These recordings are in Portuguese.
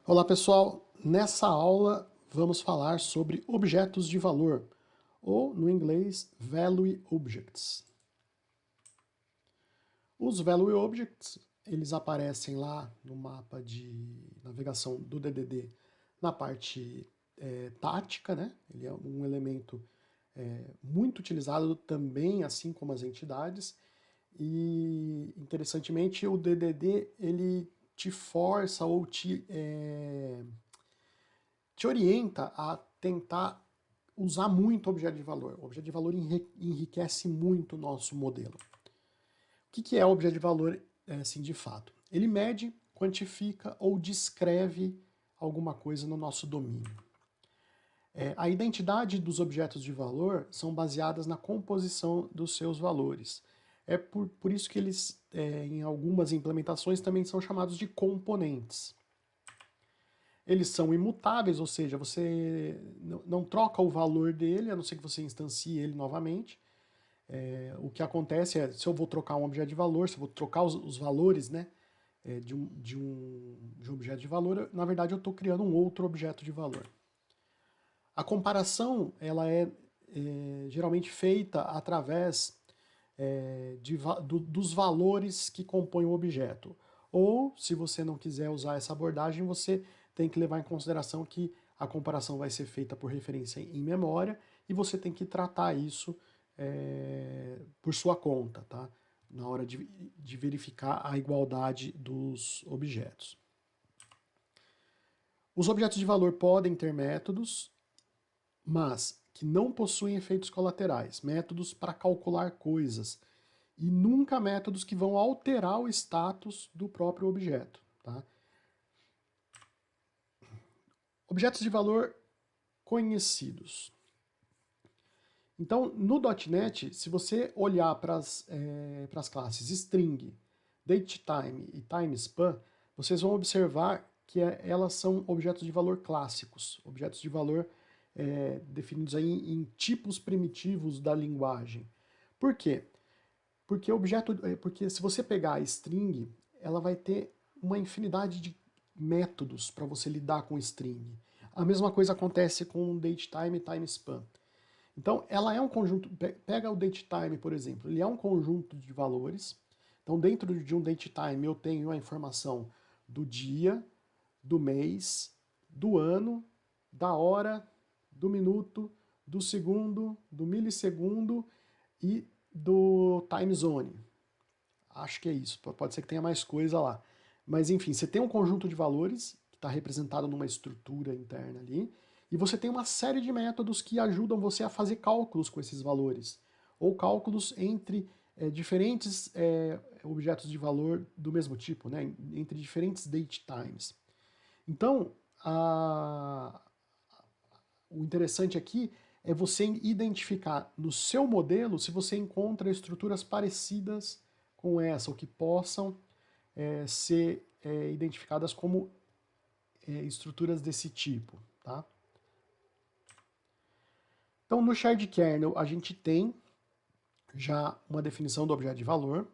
Olá pessoal, nessa aula vamos falar sobre objetos de valor, ou no inglês Value Objects. Os Value Objects, eles aparecem lá no mapa de navegação do DDD na parte tática, né? Ele é um elemento muito utilizado também, assim como as entidades, e interessantemente o DDD ele te força ou te orienta a tentar usar muito objeto de valor. O objeto de valor enriquece muito o nosso modelo. O que é o objeto de valor, assim, de fato? Ele mede, quantifica ou descreve alguma coisa no nosso domínio. A identidade dos objetos de valor são baseadas na composição dos seus valores. É por isso que eles, em algumas implementações, também são chamados de componentes. Eles são imutáveis, ou seja, você não troca o valor dele, a não ser que você instancie ele novamente. O que acontece é, se eu vou trocar um objeto de valor, se eu vou trocar os valores, né, de um objeto de valor, na verdade eu estou criando um outro objeto de valor. A comparação ela é geralmente feita através dos valores que compõem o objeto. Ou, se você não quiser usar essa abordagem, você tem que levar em consideração que a comparação vai ser feita por referência em memória e você tem que tratar isso por sua conta, tá? Na hora de verificar a igualdade dos objetos. Os objetos de valor podem ter métodos, mas que não possuem efeitos colaterais, métodos para calcular coisas, e nunca métodos que vão alterar o status do próprio objeto. Tá? Objetos de valor conhecidos. Então, no .NET, se você olhar para as classes string, datetime e timespan, vocês vão observar que elas são objetos de valor clássicos, objetos de valor definidos aí em tipos primitivos da linguagem. Por quê? Porque se você pegar a string, ela vai ter uma infinidade de métodos para você lidar com string. A mesma coisa acontece com datetime e timespan. Então, ela é um conjunto, pega o datetime, por exemplo, ele é um conjunto de valores. Então, dentro de um datetime eu tenho a informação do dia, do mês, do ano, da hora, do minuto, do segundo, do milissegundo e do time zone. Acho que é isso, pode ser que tenha mais coisa lá. Mas enfim, você tem um conjunto de valores que está representado numa estrutura interna ali, e você tem uma série de métodos que ajudam você a fazer cálculos com esses valores, ou cálculos entre diferentes objetos de valor do mesmo tipo, né, entre diferentes date times. Então, o interessante aqui é você identificar no seu modelo se você encontra estruturas parecidas com essa, ou que possam ser identificadas como estruturas desse tipo. Tá? Então, no shared kernel, a gente tem já uma definição do objeto de valor.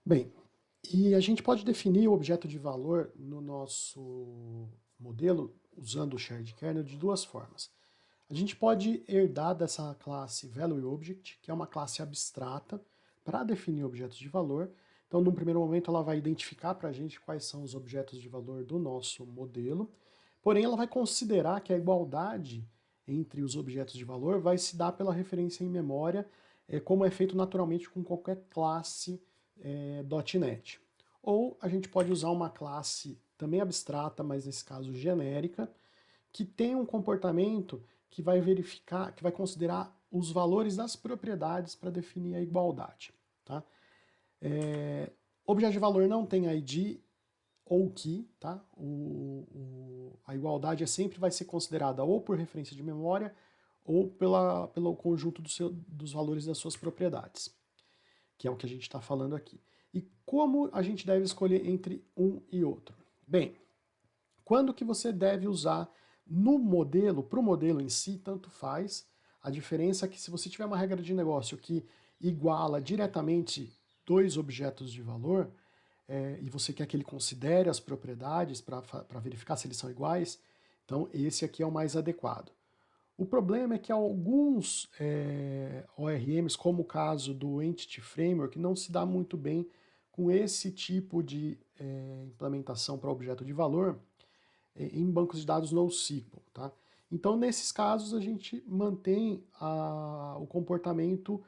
Bem, e a gente pode definir o objeto de valor no nosso modelo, usando o shared kernel, de duas formas. A gente pode herdar dessa classe ValueObject, que é uma classe abstrata, para definir objetos de valor. Então, num primeiro momento, ela vai identificar para a gente quais são os objetos de valor do nosso modelo, porém ela vai considerar que a igualdade entre os objetos de valor vai se dar pela referência em memória, como é feito naturalmente com qualquer classe .NET. Ou a gente pode usar uma classe também abstrata, mas nesse caso genérica, que tem um comportamento que vai verificar, que vai considerar os valores das propriedades para definir a igualdade. Tá? Objeto de valor não tem ID ou key, tá? A igualdade sempre vai ser considerada ou por referência de memória ou pelo conjunto dos valores das suas propriedades, que é o que a gente está falando aqui. E como a gente deve escolher entre um e outro? Bem, quando que você deve usar no modelo, para o modelo em si, tanto faz. A diferença é que se você tiver uma regra de negócio que iguala diretamente dois objetos de valor, e você quer que ele considere as propriedades para verificar se eles são iguais, então esse aqui é o mais adequado. O problema é que alguns ORMs, como o caso do Entity Framework, não se dá muito bem com esse tipo de implementação para objeto de valor em bancos de dados NoSQL. Tá? Então, nesses casos, a gente mantém o comportamento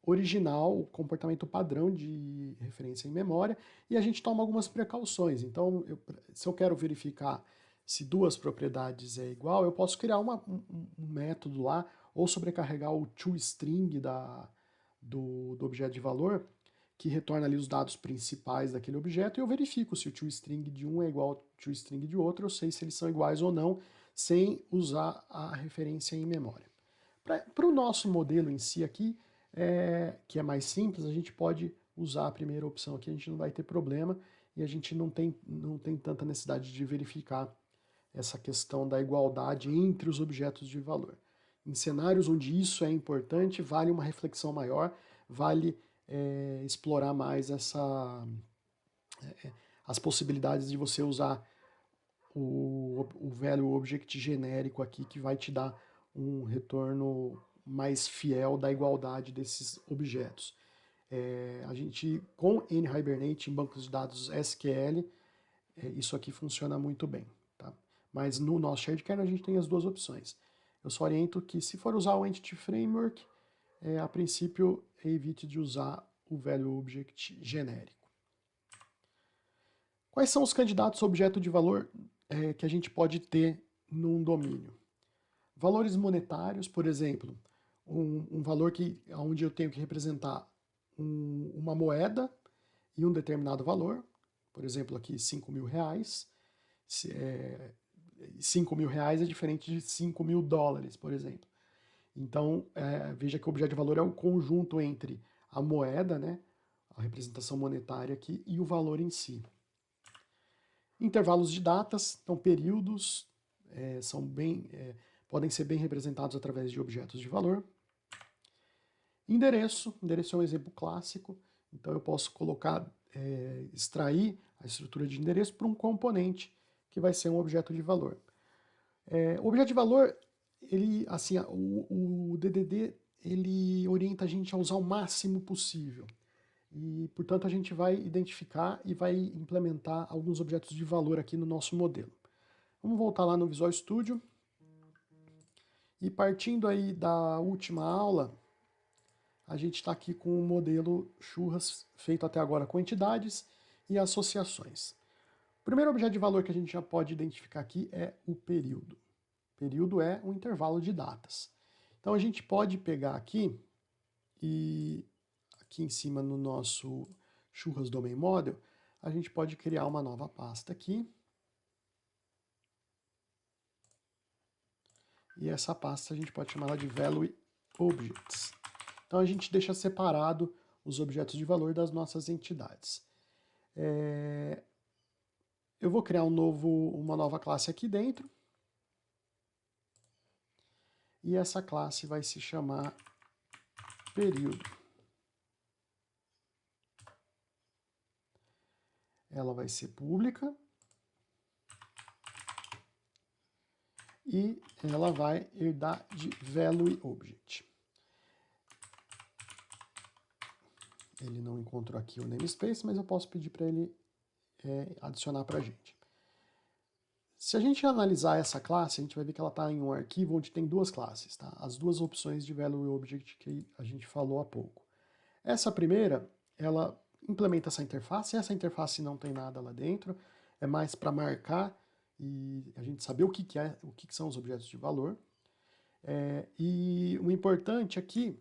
original, o comportamento padrão de referência em memória, e a gente toma algumas precauções. Então, se eu quero verificar se duas propriedades é igual, eu posso criar um método lá, ou sobrecarregar o toString do objeto de valor, que retorna ali os dados principais daquele objeto, e eu verifico se o toString de um é igual ao toString de outro, eu sei se eles são iguais ou não, sem usar a referência em memória. Para o nosso modelo em si aqui, que é mais simples, a gente pode usar a primeira opção aqui, a gente não vai ter problema, e a gente não tem tanta necessidade de verificar essa questão da igualdade entre os objetos de valor. Em cenários onde isso é importante, vale uma reflexão maior, vale explorar mais as possibilidades de você usar o value object genérico aqui, que vai te dar um retorno mais fiel da igualdade desses objetos. A gente, com NHibernate em bancos de dados SQL, isso aqui funciona muito bem. Tá? Mas no nosso shared kernel a gente tem as duas opções. Eu só oriento que, se for usar o Entity Framework, a princípio evite de usar o value object genérico. Quais são os candidatos a objeto de valor que a gente pode ter num domínio? Valores monetários, por exemplo, um valor onde eu tenho que representar uma moeda e um determinado valor, por exemplo aqui 5 mil reais. 5 mil reais é diferente de 5 mil dólares, por exemplo. Então, veja que o objeto de valor é o conjunto entre a moeda, né, a representação monetária aqui, e o valor em si. Intervalos de datas, então períodos, podem ser bem representados através de objetos de valor. Endereço é um exemplo clássico, então eu posso extrair a estrutura de endereço para um componente que vai ser um objeto de valor. O objeto de valor, o DDD, ele orienta a gente a usar o máximo possível. E, portanto, a gente vai identificar e vai implementar alguns objetos de valor aqui no nosso modelo. Vamos voltar lá no Visual Studio. E partindo aí da última aula, a gente está aqui com o modelo Churras feito até agora com entidades e associações. O primeiro objeto de valor que a gente já pode identificar aqui é o período. Período é um intervalo de datas. Então a gente pode pegar aqui e aqui em cima no nosso Churras Domain Model, a gente pode criar uma nova pasta aqui. E essa pasta a gente pode chamar ela de Value Objects. Então a gente deixa separado os objetos de valor das nossas entidades. Eu vou criar uma nova classe aqui dentro. E essa classe vai se chamar período. Ela vai ser pública. E ela vai herdar de Value Object. Ele não encontrou aqui o namespace, mas eu posso pedir para ele adicionar para a gente. Se a gente analisar essa classe, a gente vai ver que ela está em um arquivo onde tem duas classes, tá? As duas opções de Value Object que a gente falou há pouco. Essa primeira, ela implementa essa interface não tem nada lá dentro, é mais para marcar e a gente saber o que são os objetos de valor. E o importante aqui,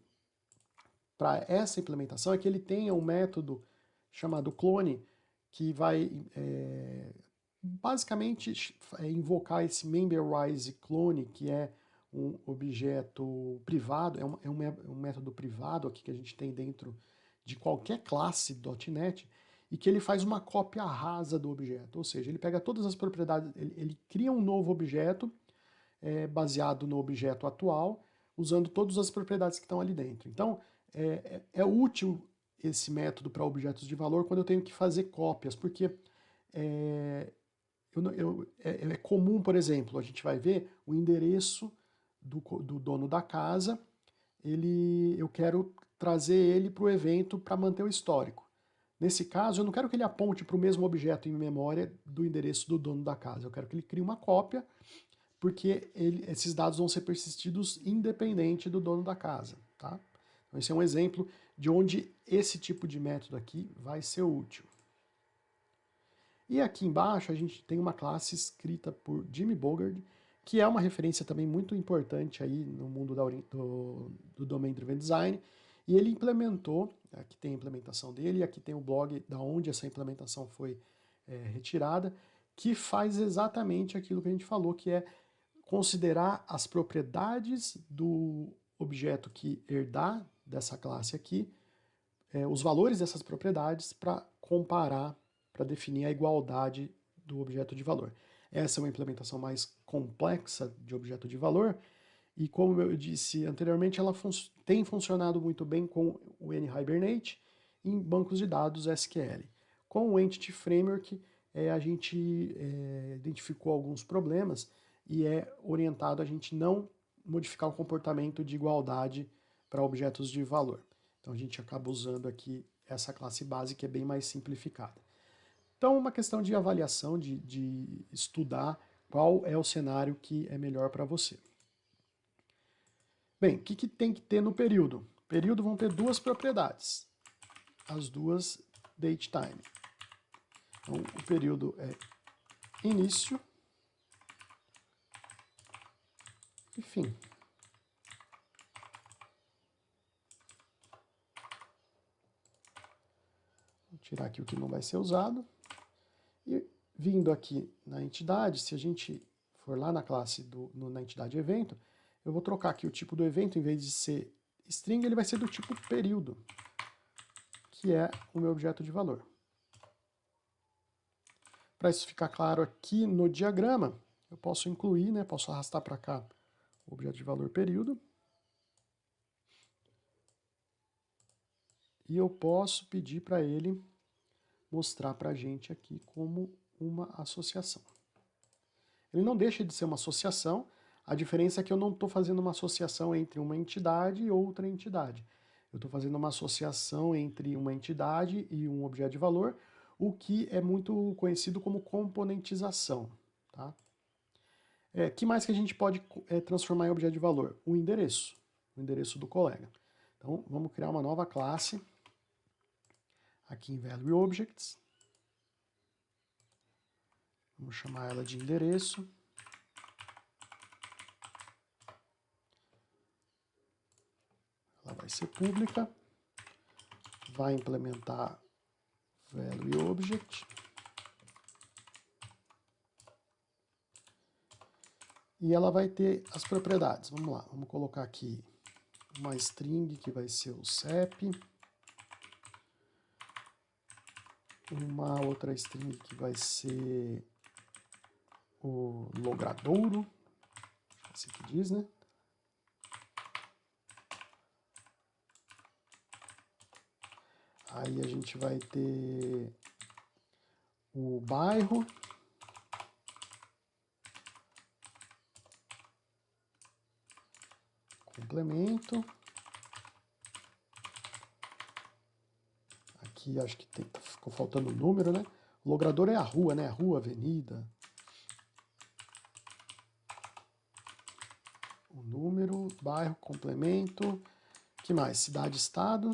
para essa implementação, é que ele tenha um método chamado clone, que vai basicamente invocar esse memberWise clone, que é um objeto privado, é um método privado aqui que a gente tem dentro de qualquer classe .NET, e que ele faz uma cópia rasa do objeto, ou seja, ele pega todas as propriedades, ele cria um novo objeto baseado no objeto atual, usando todas as propriedades que estão ali dentro. Então, é útil esse método para objetos de valor quando eu tenho que fazer cópias, porque é comum, por exemplo, a gente vai ver o endereço do dono da casa, eu quero trazer ele para o evento para manter o histórico. Nesse caso, eu não quero que ele aponte para o mesmo objeto em memória do endereço do dono da casa, eu quero que ele crie uma cópia, porque esses dados vão ser persistidos independente do dono da casa. Tá? Então, esse é um exemplo de onde esse tipo de método aqui vai ser útil. E aqui embaixo a gente tem uma classe escrita por Jimmy Bogard, que é uma referência também muito importante aí no mundo do Domain Driven Design, e ele implementou, aqui tem a implementação dele, aqui tem o blog da onde essa implementação foi retirada, que faz exatamente aquilo que a gente falou, que é considerar as propriedades do objeto que herdar dessa classe aqui, os valores dessas propriedades para comparar, para definir a igualdade do objeto de valor. Essa é uma implementação mais complexa de objeto de valor, e como eu disse anteriormente, ela tem funcionado muito bem com o NHibernate em bancos de dados SQL. Com o Entity Framework, a gente identificou alguns problemas e é orientado a gente não modificar o comportamento de igualdade para objetos de valor. Então a gente acaba usando aqui essa classe base que é bem mais simplificada. Então, uma questão de avaliação, de estudar qual é o cenário que é melhor para você. Bem, o que tem que ter no período? No período vão ter duas propriedades, as duas datetime. Então, o período é início e fim. Vou tirar aqui o que não vai ser usado. E vindo aqui na entidade, se a gente for lá na classe, na entidade evento, eu vou trocar aqui o tipo do evento, em vez de ser string, ele vai ser do tipo período, que é o meu objeto de valor. Para isso ficar claro aqui no diagrama, eu posso incluir, posso arrastar para cá o objeto de valor período. E eu posso pedir para ele mostrar para a gente aqui como uma associação. Ele não deixa de ser uma associação, a diferença é que eu não estou fazendo uma associação entre uma entidade e outra entidade. Eu estou fazendo uma associação entre uma entidade e um objeto de valor, o que é muito conhecido como componentização. Tá? Que mais que a gente pode transformar em objeto de valor? O endereço do colega. Então, vamos criar uma nova classe aqui em Value Objects. Vamos chamar ela de endereço. Ela vai ser pública. Vai implementar Value Object. E ela vai ter as propriedades. Vamos lá, vamos colocar aqui uma string que vai ser o CEP. Uma outra string que vai ser o logradouro. Assim que diz, né? Aí a gente vai ter o bairro. Complemento. Aqui acho que ficou faltando o número, né? O logrador é a rua, né? Rua, avenida. O número, bairro, complemento. Que mais? Cidade, estado.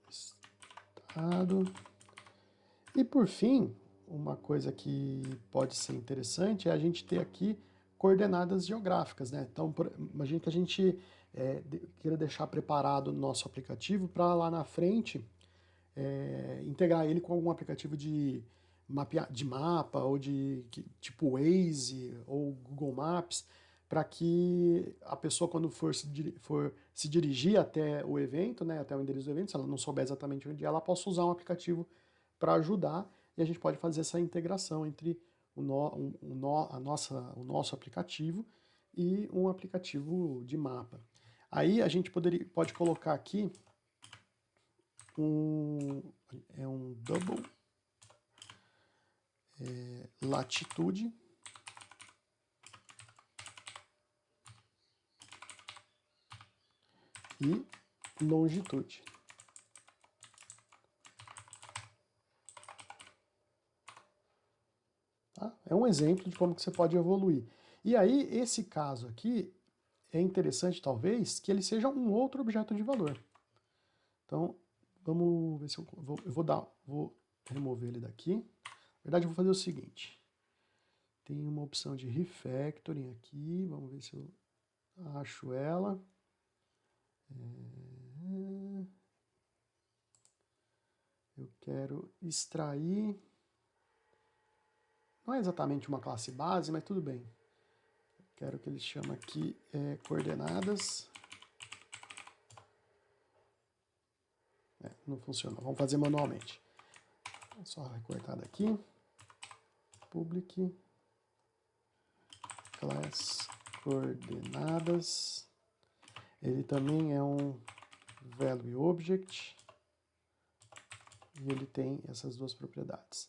Estado. E por fim, uma coisa que pode ser interessante é a gente ter aqui coordenadas geográficas, né? Então, imagine que a gente queira deixar preparado o nosso aplicativo para lá na frente integrar ele com algum aplicativo de mapa ou tipo Waze ou Google Maps, para que a pessoa, quando for se dirigir até o evento, né, até o endereço do evento, se ela não souber exatamente onde é, ela possa usar um aplicativo para ajudar, e a gente pode fazer essa integração entre o nosso aplicativo e um aplicativo de mapa. Aí a gente pode colocar aqui um double latitude e longitude. Tá? É um exemplo de como que você pode evoluir. E aí, esse caso aqui, é interessante talvez que ele seja um outro objeto de valor. Então, vamos ver se vou remover ele daqui. Na verdade, eu vou fazer o seguinte. Tem uma opção de refactoring aqui, vamos ver se eu acho ela. Eu quero extrair, não é exatamente uma classe base, mas tudo bem. Eu quero que ele chame aqui coordenadas. Não funciona, vamos fazer manualmente. Vou só recortar daqui. Public class coordenadas. Ele também é um value object e ele tem essas duas propriedades.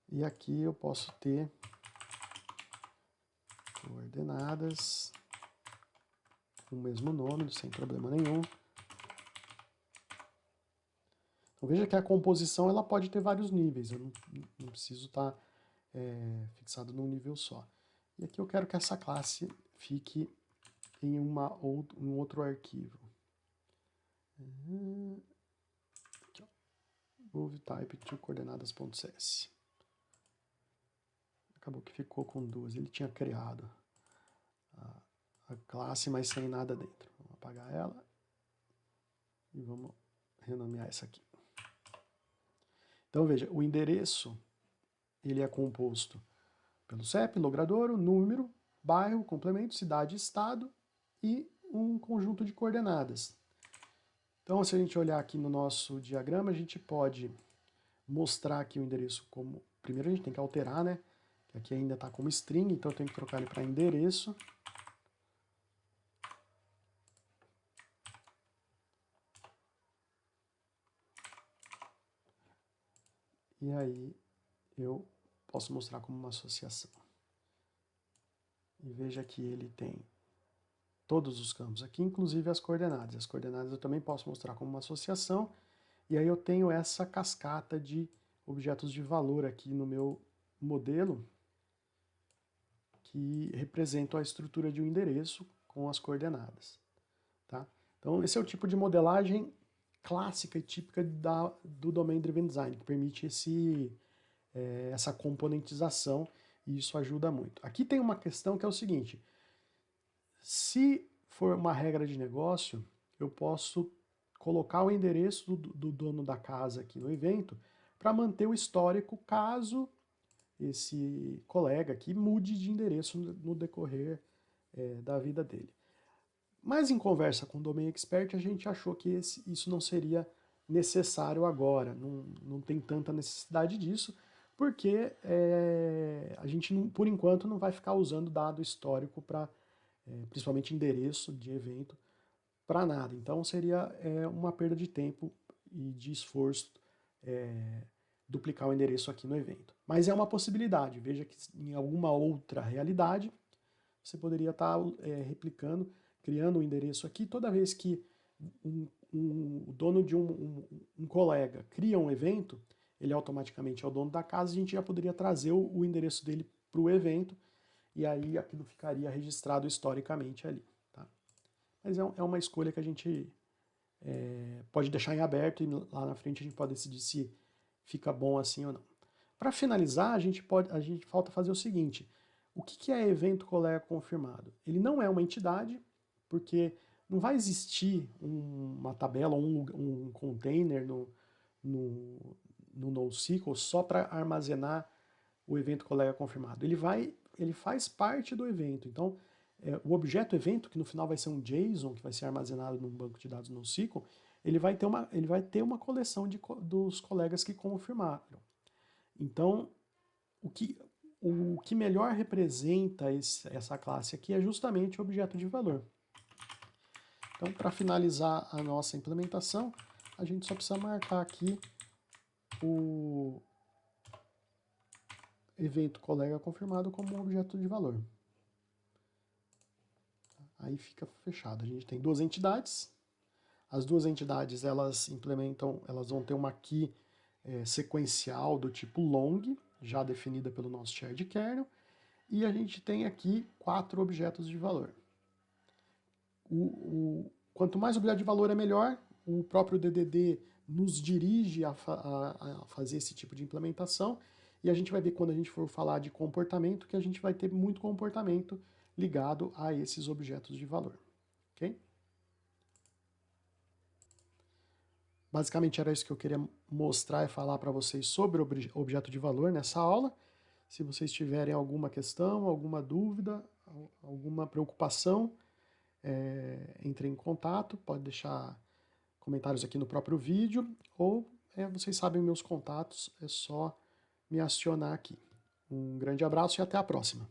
E aqui eu posso ter coordenadas com o mesmo nome, sem problema nenhum. Então veja que a composição ela pode ter vários níveis, eu não preciso estar fixado num nível só. E aqui eu quero que essa classe fique em um outro arquivo. Aqui, ó. Move type to coordenadas.cs. Acabou que ficou com duas. Ele tinha criado a classe, mas sem nada dentro. Vamos apagar ela e vamos renomear essa aqui. Então veja, o endereço ele é composto pelo CEP, logradouro, número, bairro, complemento, cidade, estado e um conjunto de coordenadas. Então, se a gente olhar aqui no nosso diagrama, a gente pode mostrar aqui o endereço como... Primeiro a gente tem que alterar, né? Que aqui ainda está como string, então eu tenho que trocar ele para endereço. E aí eu posso mostrar como uma associação. E veja que ele tem todos os campos aqui, inclusive as coordenadas. As coordenadas eu também posso mostrar como uma associação. E aí eu tenho essa cascata de objetos de valor aqui no meu modelo, que representam a estrutura de um endereço com as coordenadas. Tá? Então esse é o tipo de modelagem clássica e típica do Domain Driven Design, que permite essa componentização, e isso ajuda muito. Aqui tem uma questão que é o seguinte: se for uma regra de negócio, eu posso colocar o endereço do dono da casa aqui no evento para manter o histórico caso esse colega aqui mude de endereço no decorrer da vida dele. Mas em conversa com o Domain Expert, a gente achou que isso não seria necessário agora, não tem tanta necessidade disso, porque a gente, por enquanto, não vai ficar usando dado histórico para, principalmente endereço de evento, para nada. Então seria uma perda de tempo e de esforço duplicar o endereço aqui no evento. Mas é uma possibilidade, veja que em alguma outra realidade você poderia estar replicando, criando um endereço aqui, toda vez que o dono de um colega cria um evento, ele automaticamente é o dono da casa, a gente já poderia trazer o endereço dele para o evento, e aí aquilo ficaria registrado historicamente ali. Tá? Mas é uma escolha que a gente pode deixar em aberto, e lá na frente a gente pode decidir se fica bom assim ou não. Para finalizar, a gente falta fazer o seguinte: o que é evento colega confirmado? Ele não é uma entidade, porque não vai existir uma tabela ou um container no NoSQL só para armazenar o evento colega confirmado. Ele faz parte do evento. Então, o objeto evento, que no final vai ser um JSON, que vai ser armazenado num banco de dados NoSQL, ele vai ter uma coleção dos colegas que confirmaram. Então, o que melhor representa essa classe aqui é justamente o objeto de valor. Então, para finalizar a nossa implementação, a gente só precisa marcar aqui o evento colega confirmado como um objeto de valor. Aí fica fechado. A gente tem duas entidades. As duas entidades, elas vão ter uma key sequencial do tipo long, já definida pelo nosso shared kernel, e a gente tem aqui 4 objetos de valor. Quanto mais objeto de valor é melhor, o próprio DDD nos dirige a fazer esse tipo de implementação, e a gente vai ver quando a gente for falar de comportamento que a gente vai ter muito comportamento ligado a esses objetos de valor. Ok? Basicamente era isso que eu queria mostrar e falar para vocês sobre o objeto de valor nessa aula. Se vocês tiverem alguma questão, alguma dúvida, alguma preocupação, entre em contato, pode deixar comentários aqui no próprio vídeo, ou vocês sabem meus contatos, é só me acionar aqui. Um grande abraço e até a próxima!